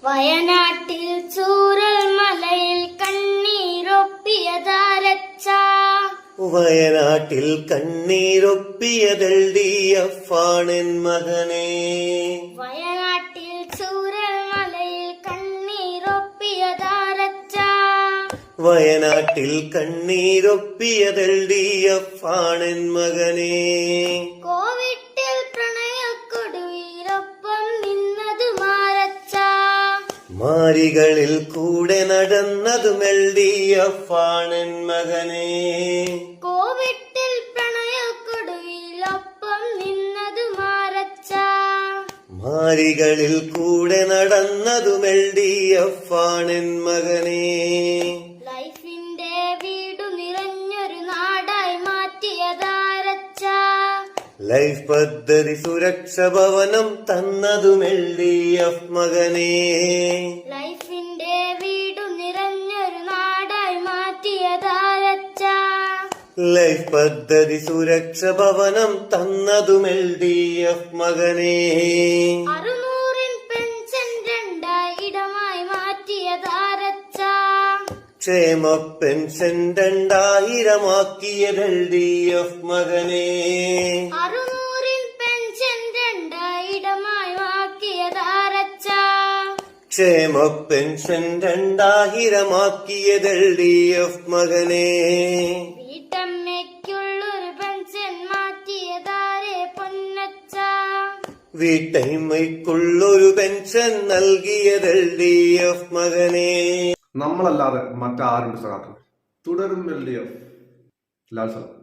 വയനാട്ടിൽ ചൂരൽ മലയിൽ കണ്ണീരൊപ്പിയതാരച്ച. വയനാട്ടിൽ കണ്ണീരൊപ്പിയതൽ DF ആണെൻ മകനെ. വയനാട്ടിൽ ചൂരൽ മലയിൽ കണ്ണീരൊപ്പിയതാരച്ച. വയനാട്ടിൽ കണ്ണീരൊപ്പിയതൽ DF ആണെൻ മകനെ. കോവിഡിൽ പ്രണയക്കൊടുവിലൊപ്പം നിന്നതു മാരച്ച. മാരികളിൽ കൂടെ നടന്നതും LDF ആണെൻ മകനെ. കോവിഡിൽ പ്രണയക്കൊടുവിലൊപ്പം നിന്നതു മാരച്ച. മാരികളിൽ കൂടെ നടന്നതും LDF ആണെൻ മകനെ. ലൈഫിന്റെ വീടു നിറഞ്ഞൊരു നാടായി മാറ്റിയതാരച്ച. ലൈഫ് പദ്ധതി സുരക്ഷ ഭവനം തന്നതും LDF മകനെ. ലൈഫിന്റെ വീടു നിറഞ്ഞൊരു നാടായി മാറ്റിയതാരച്ച. ലൈഫ് പദ്ധതി സുരക്ഷ ഭവനം തന്നതും LDF മകനെ. 600 പെൻഷൻ 2000 മാറ്റിയതാരച്ച. ക്ഷേമ പെൻഷൻ 2000 LDF മകനെ. 600 പെൻഷൻ 2000 മാറ്റിയതാരച്ച. ക്ഷേമ പെൻഷൻ 2000 LDF മകനെ. വീട്ടമ്മയ്ക്കുള്ളൊരു പെൻഷൻ മാറ്റിയതാരെ പൊന്നച്ച. വീട്ടമ്മയ്ക്കുള്ളൊരു പെൻഷൻ നൽകിയത് LDF മകനെ. നമ്മളല്ലാതെ മറ്റാരുണ്ട് സഖാക്കൾ? തുടരും LDF. ലാൽ സലാം.